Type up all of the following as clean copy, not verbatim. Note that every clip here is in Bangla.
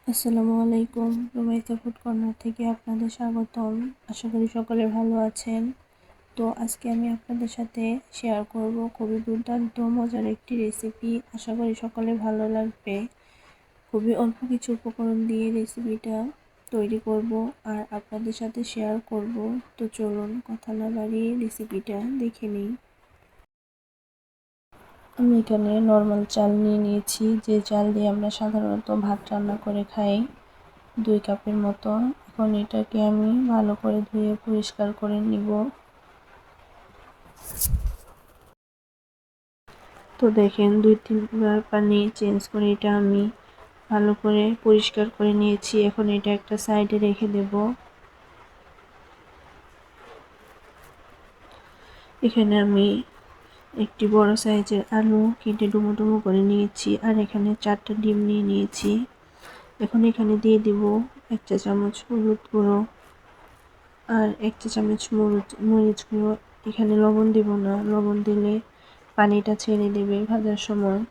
আসসালামু আলাইকুম। রুমাইতা ফুড কর্নার থেকে আপনাদের স্বাগতম। আশা করি সকলে ভালো আছেন। তো আজকে আমি আপনাদের সাথে শেয়ার করব খুবই দুর্দান্ত মজার একটি রেসিপি। আশা করি সকলে ভালো লাগবে। খুবই অল্প কিছু উপকরণ দিয়ে রেসিপিটা তৈরি করব আর আপনাদের সাথে শেয়ার করব। তো চলুন কথা না বাড়িয়ে রেসিপিটা দেখে নিই। আমি এখানে নর্মাল চাল নিয়ে নিয়েছি, যে চাল দিয়ে আমরা সাধারণত ভাত রান্না করে খাই, 2 কাপের মতো। এখন এটাকে আমি ভালো করে ধুয়ে পরিষ্কার করে নিব। তো দেখেন 2-3 বার পানি চেঞ্জ করে এটা আমি ভালো করে পরিষ্কার করে নিয়েছি। এখন এটা একটা সাইডে রেখে দেব। এখানে আমি একটি বড় সাইজের আলু কেটে ডুমো ডুমো করে নিয়েছি আর এখানে 4টা ডিম নিয়ে নিয়েছি। এখন এখানে দিয়ে দিব 1 চা চামচ হলুদ গুঁড়ো আর 1 চা চামচ মরিচ গুঁড়ো। এখানে লবণ দিব না, লবণ দিলে পানিটা ছেড়ে দেবে ভাজার সময়।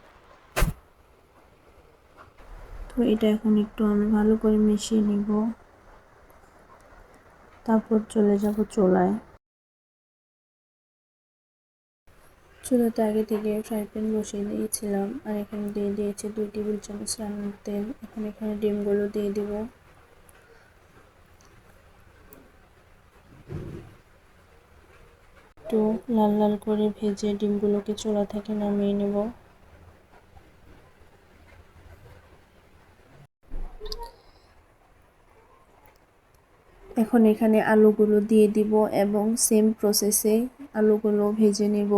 তো এটা এখন একটু আমি ভালো করে মিশিয়ে নিব। তারপর চলে যাব চুলায়। চুলাতে আগে থেকে ফ্রাই প্যান বসিয়ে দিয়েছিলাম আর এখানে দিয়ে দিয়েছি 2 টেবিল চামচ রান্নার তেল। এখন এখানে ডিমগুলো দিয়ে দিব। তো লাল লাল করে ভেজে ডিমগুলোকে চুলা থেকে নামিয়ে নেব। এখন এখানে আলুগুলো দিয়ে দিব এবং সেম প্রসেসে আলুগুলো ভেজে নেব।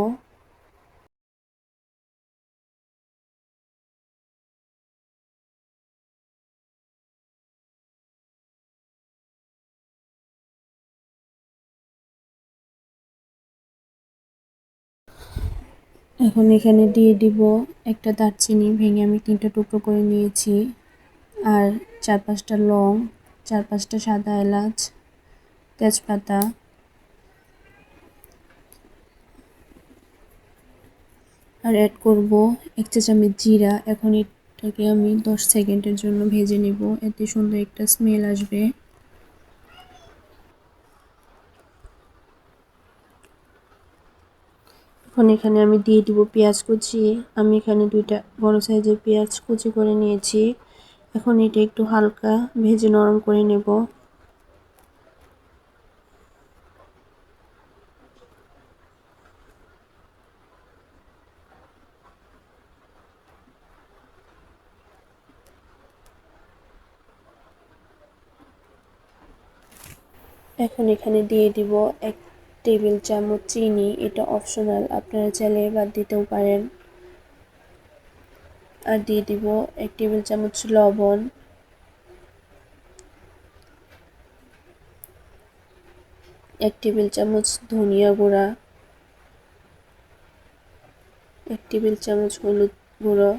এখন এখানে দিয়ে দিব একটা দারচিনি ভেঙে আমি 3টা টুকরো করে নিয়েছি, আর 4-5টা লং, 4-5টা সাদা এলাচ, তেজপাতা, আর অ্যাড করব 1 চা চামচ জিরা। এখন এটাকে আমি 10 সেকেন্ডের জন্য ভেজে নেব, এতে সুন্দর একটা স্মেল আসবে। এখন এখানে আমি দিয়ে দিব পেঁয়াজ কুচি। আমি এখানে 2টা বড় সাইজের পেঁয়াজ কুচি করে নিয়েছি। এখন এটা একটু হালকা ভেজে নরম করে নেব। এখন এখানে দিয়ে দিব 1 টেবিল চামচ চিনি। এটা অপশনাল, আপনারা চাইলে বাদ দিতেও পারেন। আর দিয়ে দিব 1 টেবিল চামচ লবণ, 1 টেবিল চামচ ধনিয়া গুঁড়া, 1 টেবিল চামচ হলুদ গুঁড়ো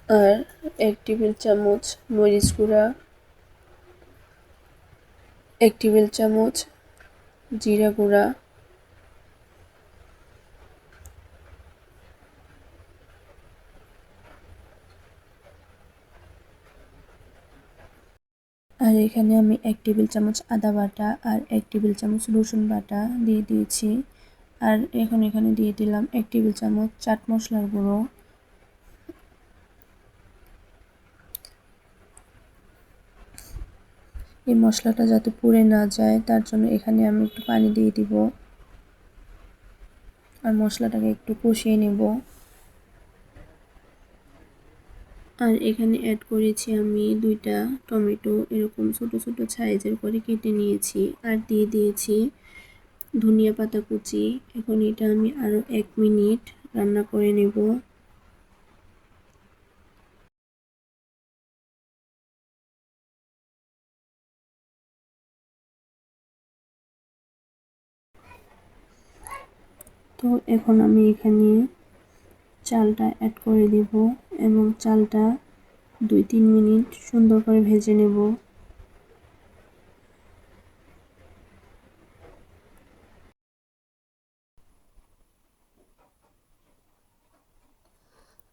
আর 1 টেবিল চামচ মরিচ গুঁড়া, 1 টেবিল চামচ জিরা গুঁড়া, আর এখানে আমি 1 টেবিল চামচ আদা বাটা আর 1 টেবিল চামচ রসুন বাটা দিয়ে দিয়েছি। আর এখন এখানে দিয়ে দিলাম 1 টেবিল চামচ চাট মশলার গুঁড়ো। এই মশলাটা যাতে পুড়ে না যায় তার জন্য এখানে আমি একটু পানি দিয়ে দিব আর মশলাটাকে একটু কষিয়ে নেব। আর এখানে অ্যাড করেছি আমি 2টা টমেটো এরকম ছোট ছোট সাইজের করে কেটে নিয়েছি আর দিয়ে দিয়েছি ধনিয়া পাতা কুচি। এখন এটা আমি আরো 1 মিনিট রান্না করে নেব। তো এখন আমি এখানে চালটা অ্যাড করে দেব এবং চালটা 2-3 মিনিট সুন্দর করে ভেজে নেব।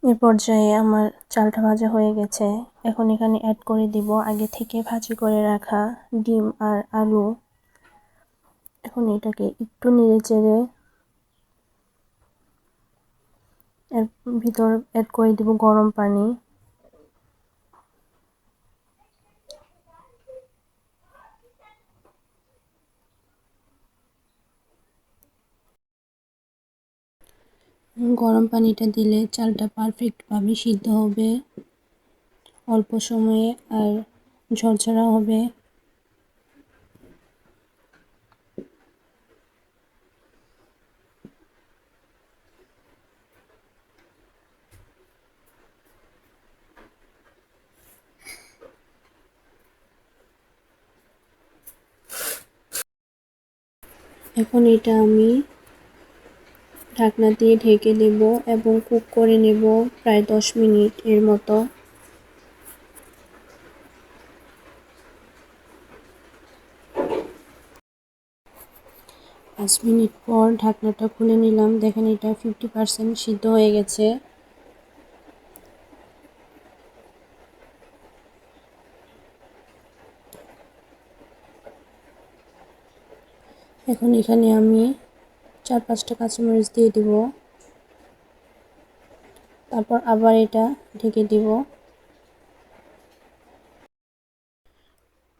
এ পর্যায়ে আমার চালটা ভাজা হয়ে গেছে। এখন এখানে অ্যাড করে দিব আগে থেকে ভাজি করে রাখা ডিম আর আলু। এখন এটাকে একটু নেড়ে চেড়ে এর ভিতর অ্যাড করে দিব গরম পানি। গরম পানিটা দিলে চালটা পারফেক্টভাবে সিদ্ধ হবে, অল্প সময়ে আর ঝরঝরা হবে। এখন এটা আমি ঢাকনা দিয়ে ঢেকে দেব এবং কুক করে নেব প্রায় 10 মিনিট এর মতো। 5 মিনিট পর ঢাকনাটা খুলে নিলাম। দেখেন এটা 50% সিদ্ধ হয়ে গেছে। এখন এখানে আমি 4-5টা কাঁচামরিচ দিয়ে দিব। তারপর আবার এটা ঢেকে দিব।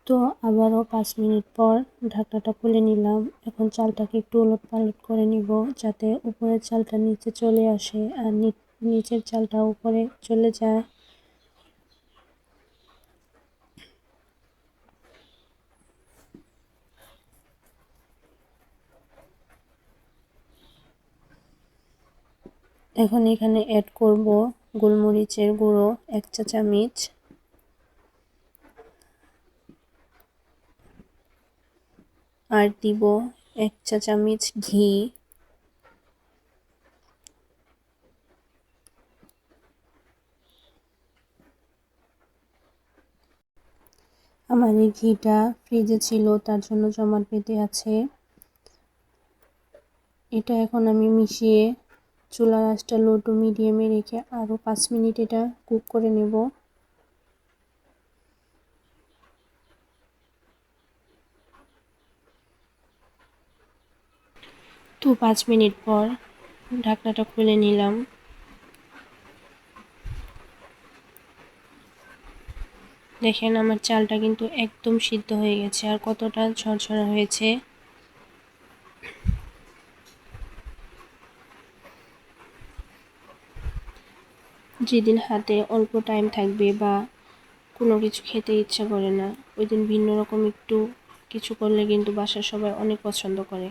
তো আবারও 5 মিনিট পর ঢাকনাটা খুলে নিলাম। এখন চালটাকে একটু ওলটপালট করে নিব যাতে উপরের চালটা নিচে চলে আসে আর নিচের চালটা উপরে চলে যায়। এখন এখানে অ্যাড করব গোলমরিচের গুঁড়ো 1 চা চামচ, আর দিব 1 চা চামচ ঘি। আমার এই ঘিটা ফ্রিজে ছিল, তার জন্য জমাট বেঁধে আছে। এটা এখন আমি মিশিয়ে চুলার আঁচটা লো টু মিডিয়ামে রেখে আরও 5 মিনিট এটা কুক করে নেব। তো 5 মিনিট পর ঢাকনাটা খুলে নিলাম। দেখেন আমার চালটা কিন্তু একদম সিদ্ধ হয়ে গেছে আর কতটা ঝরঝরা হয়েছে। যেদিন হাতে অল্প টাইম থাকবে বা কোনো কিছু খেতে ইচ্ছা করে না, ওই দিন ভিন্ন রকম একটু কিছু করলে কিন্তু বাসার সবাই অনেক পছন্দ করে।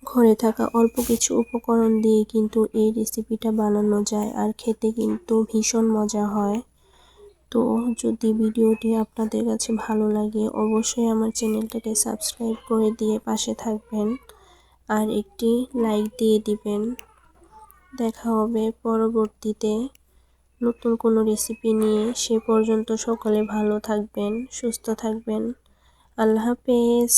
ঘরে থাকা অল্প কিছু উপকরণ দিয়ে কিন্তু এই রেসিপিটা বানানো যায় আর খেতে কিন্তু ভীষণ মজা হয়। তো যদি ভিডিওটি আপনাদের কাছে ভালো লাগে অবশ্যই আমার চ্যানেলটাকে সাবস্ক্রাইব করে দিয়ে পাশে থাকবেন আর একটি লাইক দিয়ে দিবেন। দেখা হবে পরবর্তীতে নতুন কোনো রেসিপি নিয়ে। সে পর্যন্ত সকলে ভালো থাকবেন, সুস্থ থাকবেন। আল্লাহ হাফেজ।